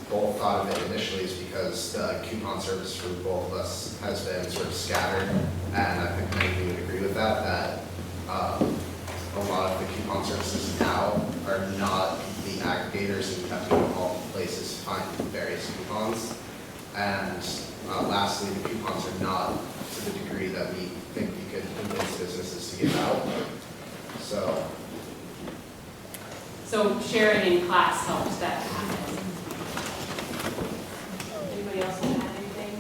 both thought of it initially is because the coupon service for both of us has been sort of scattered. And I think many of you would agree with that, a lot of the coupon services now are not the aggregators, and you have to go to multiple places to find various coupons. And lastly, the coupons are not to the degree that we think we could convince businesses to give out. So sharing in class helps that happen. Anybody else want to add anything?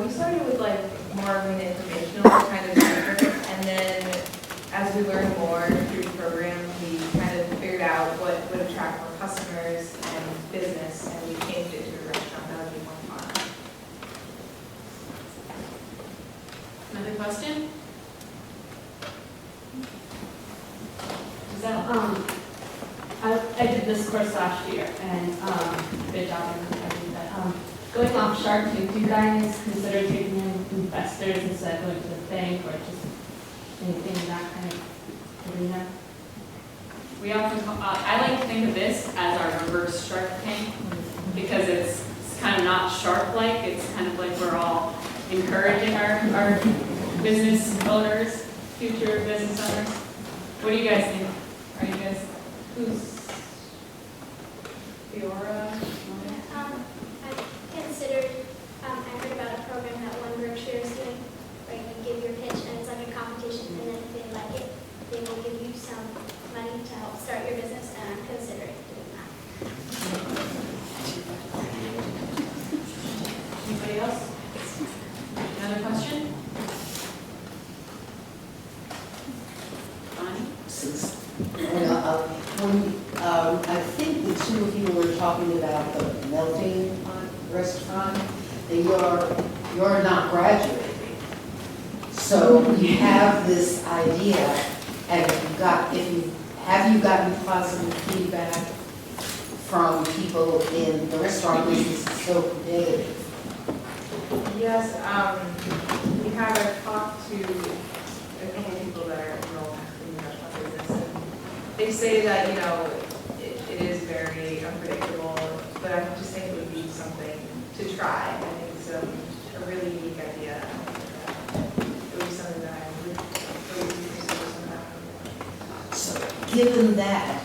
We started with like more of an informational kind of center, and then as we learned more through the program, we kind of figured out what would attract more customers and business, and we changed it to a restaurant that would be more fun. Another question? I did this course last year, and good job on everything. But going off Shark Tank, do you guys consider taking in investors instead of going to the bank or just anything in that kind of arena? We often call, I like to think of this as our reverse Shark Tank because it's kind of not shark-like. It's kind of like we're all encouraging our business owners, future business owners. What do you guys think? Are you guys, who's Fiora? I considered, I heard about a program that one Berkshire is doing, where you give your pitch and it's like a competition, and then if they like it, they will give you some money to help start your business, and I'm considering doing that. Anybody else? Another question? I think the two of you were talking about the melting pot restaurant, that you're not graduating. So you have this idea, and have you gotten positive feedback from people in the restaurant business is so competitive? Yes, we have talked to a couple of people that are enrolled in the restaurant business, and they say that, it is very unpredictable, but I just think it would be something to try. I think it's a really unique idea. It would be something that I would really consider sometime. So given that,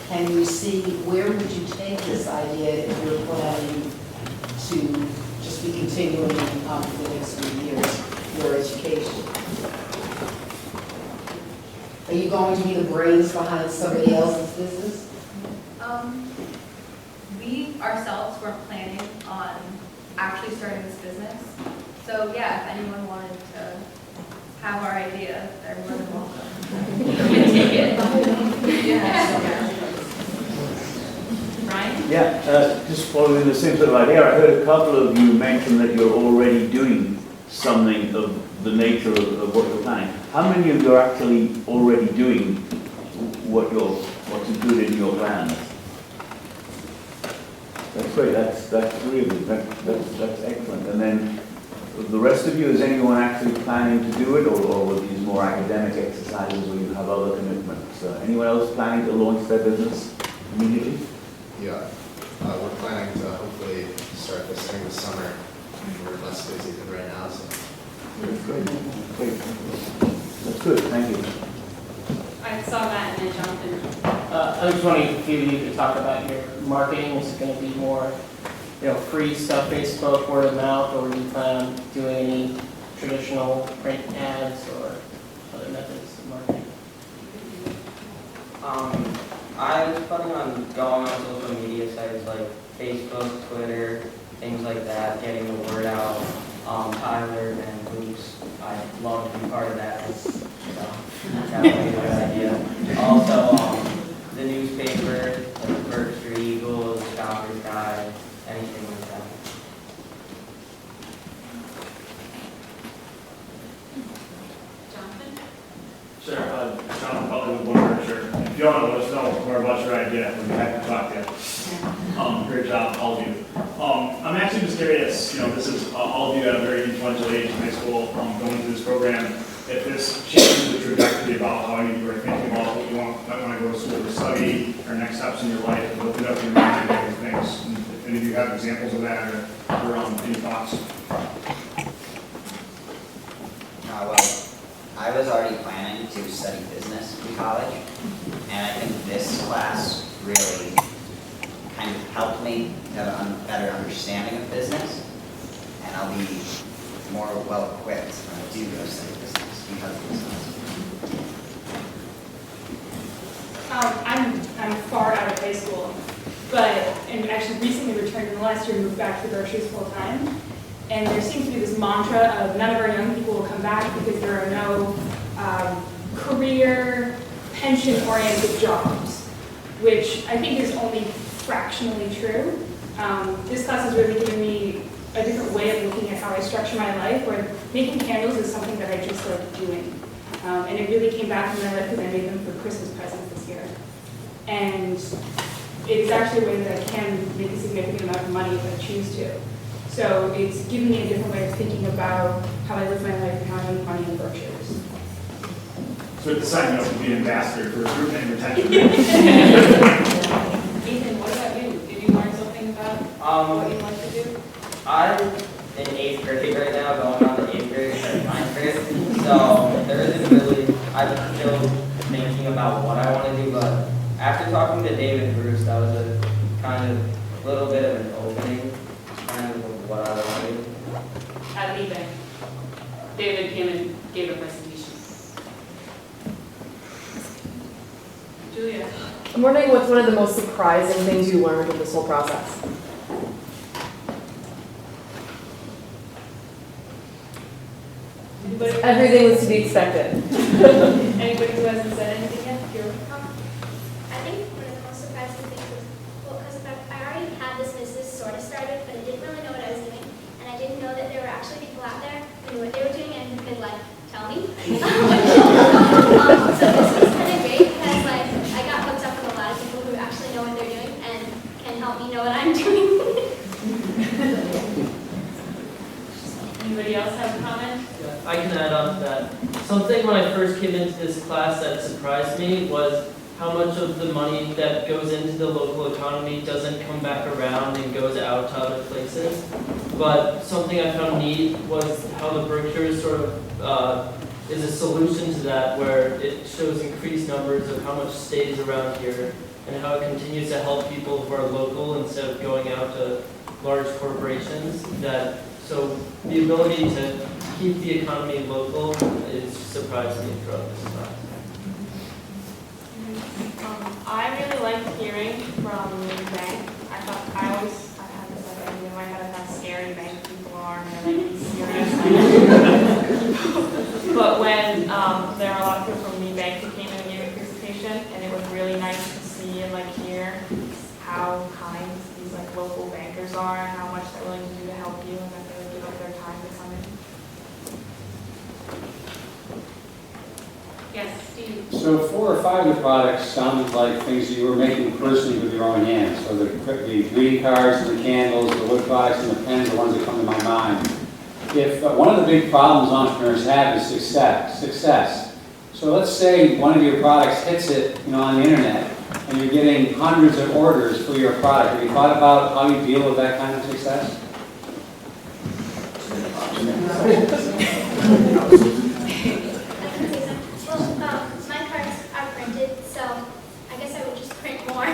can you see where would you take this idea if you're planning to just be continuing for the next few years, your education? Are you going to be the brains behind somebody else's business? We ourselves weren't planning on actually starting this business. So yeah, if anyone wanted to have our idea, they're more than welcome. You can take it. Ryan? Yeah, just following the same sort of idea, I heard a couple of you mention that you're already doing something of the nature of what you're planning. How many of you are actually already doing what's included in your plans? That's great, that's really good, that's excellent. And then the rest of you, is anyone actually planning to do it, or were these more academic exercises where you have other commitments? Anyone else planning to launch their business immediately? Yeah, we're planning to hopefully start this thing this summer. We're less busy than right now, so. Great. That's good, thank you. I saw that and then jumped in. I was wondering if you could talk about your marketing. Is it going to be more, free stuff, Facebook, word of mouth, or do you plan on doing any traditional print ads or other methods of marketing? I was planning on going on social media sites like Facebook, Twitter, things like that, getting the word out. Tyler and Luke's, I'd love to be part of that. So that would be a good idea. Also, the newspaper, like Berkshire Eagle, the Shopper's Guide, anything like that. Sean Butler with Berkshire. If you want to let us know more about your idea, we'd be happy to talk to you. Great job, all of you. I'm actually just curious, this is all of you at a very influential age in high school going through this program. If this changes the trajectory about how you are thinking about what you might want to go to school to study, or next steps in your life, and open up your mind to different things. And if any of you have examples of that, or any thoughts? Well, I was already planning to study business in college, and I think this class really kind of helped me have a better understanding of business, and I'll be more well equipped when I do go study business because of this class. I'm far out of high school, and actually recently returned in the last year, moved back to the Berkshires full time. And there seems to be this mantra of none of our young people will come back because there are no career, pension-oriented jobs, which I think is only fractionally true. This class has really given me a different way of looking at how I structure my life, where making candles is something that I just like doing. And it really came back in my life because I made them for Christmas presents this year. And it is actually a way that I can make a significant amount of money if I choose to. So it's given me a different way of thinking about how I live my life and how I make money in Berkshires. So at the sign up to be an ambassador for recruitment and retention. Ethan, what about you? Did you learn something about what you'd like to do? I'm in 8th grade right now, going on to 8th grade or 9th grade. So there isn't really, I'm still thinking about what I want to do, but after talking to David Bruce, that was a kind of little bit of an opening, kind of what I want to do. At leaving, David came and gave a presentation. Julia. I'm wondering what's one of the most surprising things you learned in this whole process? Everything was to be expected. Anybody who hasn't said anything yet? I think one of the most surprising things was, because I already had this business sort of started, but I didn't really know what I was doing, and I didn't know that there were actually people out there who knew what they were doing and who could tell me. So this was kind of great because I got hooked up with a lot of people who actually know what they're doing and can help me know what I'm doing. Anybody else have a comment? I can add on to that. Something when I first came into this class that surprised me was how much of the money that goes into the local economy doesn't come back around and goes out to other places. But something I found neat was how the Berkshire sort of is a solution to that, where it shows increased numbers of how much stays around here and how it continues to help people who are local instead of going out to large corporations. So the ability to keep the economy local is surprised me throughout this class. I really liked hearing from the bank. I had this idea in my head of how scary bank people are and they're like serious. But when there are a lot of people from the bank who came in and gave a presentation, and it was really nice to see and hear how kind these local bankers are and how much they're willing to do to help you and that they would give up their time to come in. Yes, Steve. So 4 or 5 of the products sounded like things that you were making personally with your own hands. So the greeting cards, and the candles, the wood products, and the pens are ones that come to my mind. If one of the big problems entrepreneurs have is success. So let's say one of your products hits it, on the internet, and you're getting hundreds of orders for your product. Have you thought about how you deal with that kind of success? My cards are printed, so I guess I would just print more.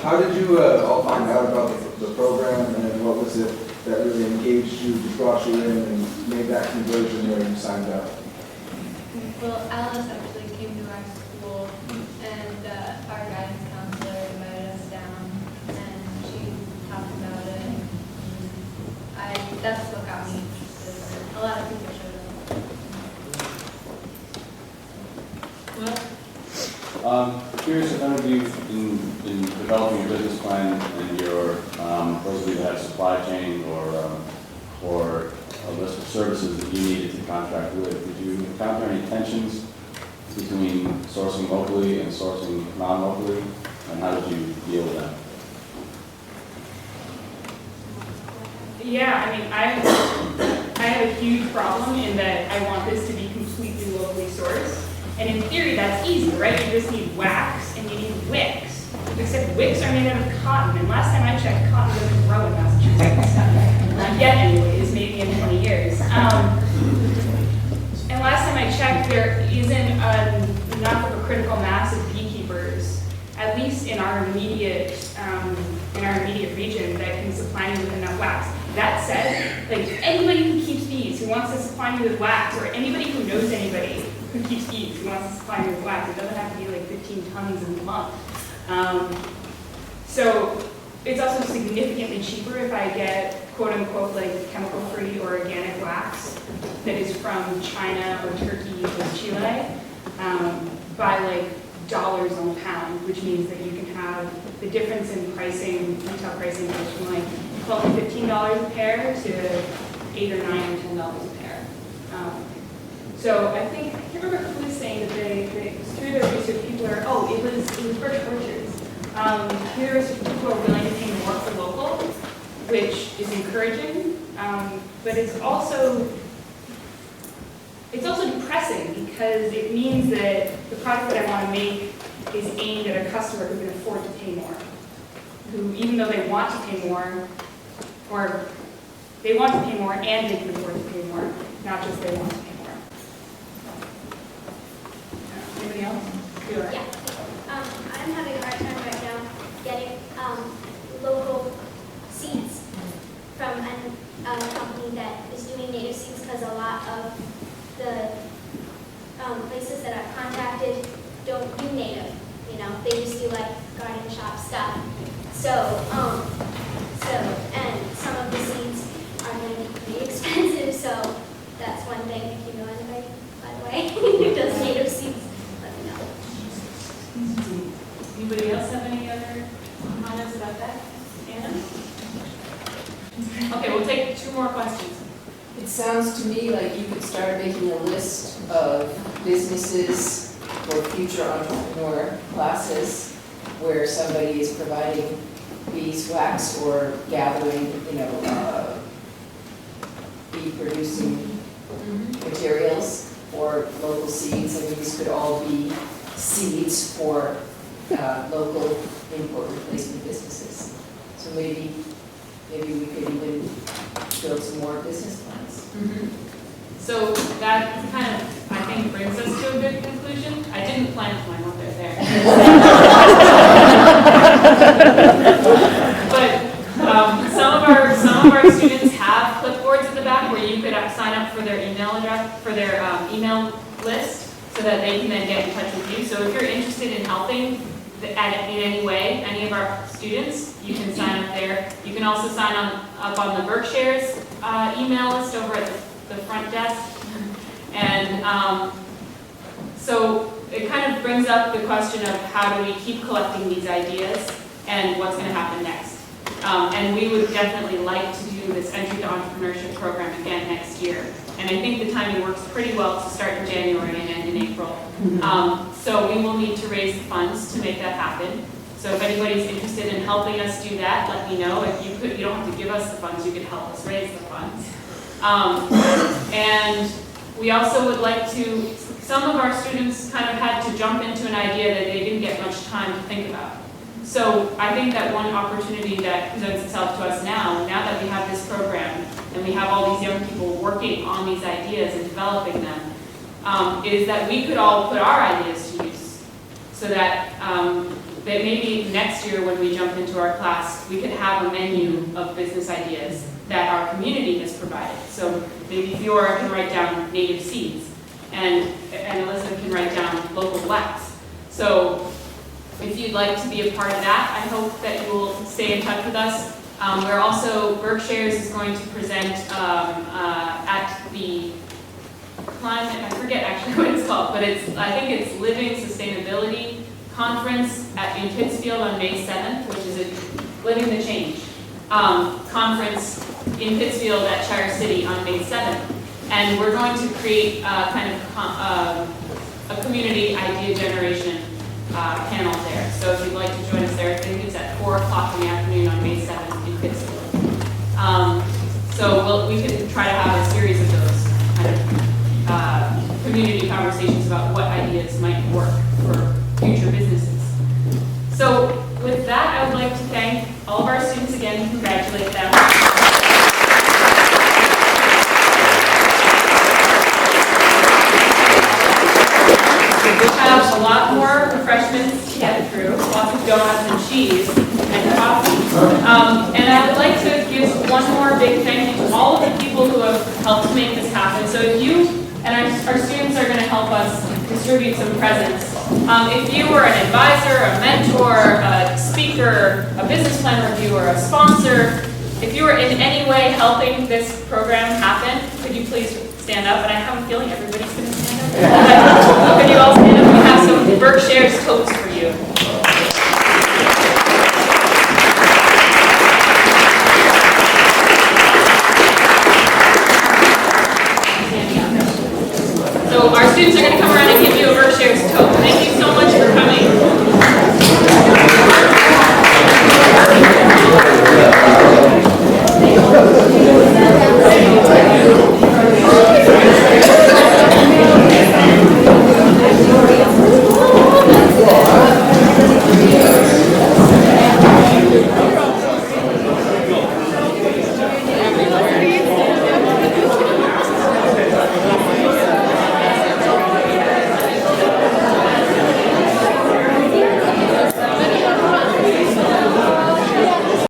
How did you all find out about the program, and what was it that really engaged you, brought you in, and made that conversion where you signed up? Well, Alice actually came to our school, and our guidance counselor invited us down, and she talked about it. That's what got me interested. A lot of people showed up. Curious if any of you in developing a business plan and you're, those of you that have supply chain or a list of services that you needed to contract with, did you encounter any tensions between sourcing locally and sourcing non-locally, and how did you deal with that? Yeah, I mean, I have a huge problem in that I want this to be completely locally sourced. And in theory, that's easy, right? You just need wax and you need wicks. Except wicks are made out of cotton, and last time I checked, cotton doesn't grow in Massachusetts. Not yet, anyways, maybe in 20 years. And last time I checked, there isn't enough of a critical mass of beekeepers, at least in our immediate region, that can supply me with enough wax. That said, like anybody who keeps bees who wants to supply me with wax, or anybody who knows anybody who keeps bees who wants to supply me with wax, it doesn't have to be like 15 tons in a month. So it's also significantly cheaper if I get quote unquote like chemical-free or organic wax that is from China or Turkey or Chile by like dollars on the pound, which means that you can have the difference in pricing, retail pricing goes from like $12 to $15 a pair to $8 or $9 or $10 a pair. So I think, I can't remember who was saying that they through their research, people are, it was Berkshire Orchards. Through their research, people are willing to pay more for local, which is encouraging, but it's also depressing because it means that the product that I want to make is aimed at a customer who can afford to pay more, who even though they want to pay more, or they want to pay more and they can afford to pay more, not just they want to pay more. Anybody else? Yeah. I'm having a hard time right now getting local seeds from a company that is doing native seeds because a lot of the places that I've contacted don't do native. You know, they just do like garden shop stuff. And some of the seeds are going to be pretty expensive. So that's one thing. If you know anybody, by the way, who does native seeds, let me know. Anybody else have any other comments about that? Anna? Okay, we'll take 2 more questions. It sounds to me like you could start making a list of businesses for future entrepreneur classes where somebody is providing beeswax or gathering, bee producing materials or local seeds. I mean, these could all be seeds for local import replacement businesses. So maybe we could even build some more business plans. So that kind of, I think, brings us to a good conclusion. I didn't plant mine up there. But some of our students have clipboards at the back where you could sign up for their email address, for their email list, so that they can then get in touch with you. So if you're interested in helping in any way, any of our students, you can sign up there. You can also sign up on the BerkShares email list over at the front desk. And so it kind of brings up the question of how do we keep collecting these ideas and what's going to happen next. And we would definitely like to do this Entry to Entrepreneurship program again next year. And I think the timing works pretty well to start in January and end in April. So we will need to raise the funds to make that happen. So if anybody's interested in helping us do that, let me know. If you don't have to give us the funds, you could help us raise the funds. And we also would like to, some of our students kind of had to jump into an idea that they didn't get much time to think about. So I think that one opportunity that presents itself to us now that we have this program and we have all these young people working on these ideas and developing them, is that we could all put our ideas to use. So that that maybe next year when we jump into our class, we could have a menu of business ideas that our community has provided. So maybe Fiora can write down native seeds, and Elizabeth can write down local wax. So if you'd like to be a part of that, I hope that you will stay in touch with us. We're also, BerkShares is going to present at the climate, I forget actually what it's called, but I think it's Living Sustainability conference in Pittsfield on May 7th, which is a Living the Change conference in Pittsfield at Shire City on May 7th. And we're going to create a community idea generation panel there. So if you'd like to join us there, I think it's at 4 o'clock in the afternoon on May 7th in Pittsfield. So we can try to have a series of those kind of community conversations about what ideas might work for future businesses. So with that, I would like to thank all of our students again and congratulate them. We have a lot more refreshments to get through, lots of donuts and cheese and coffee. And I would like to give one more big thank you to all of the people who have helped make this happen. So if you, and our students are going to help us distribute some presents. If you were an advisor, a mentor, a speaker, a business plan reviewer, a sponsor, if you were in any way helping this program happen, could you please stand up? And I have a feeling everybody's going to stand up. Could you all stand up? We have some BerkShares totes for you.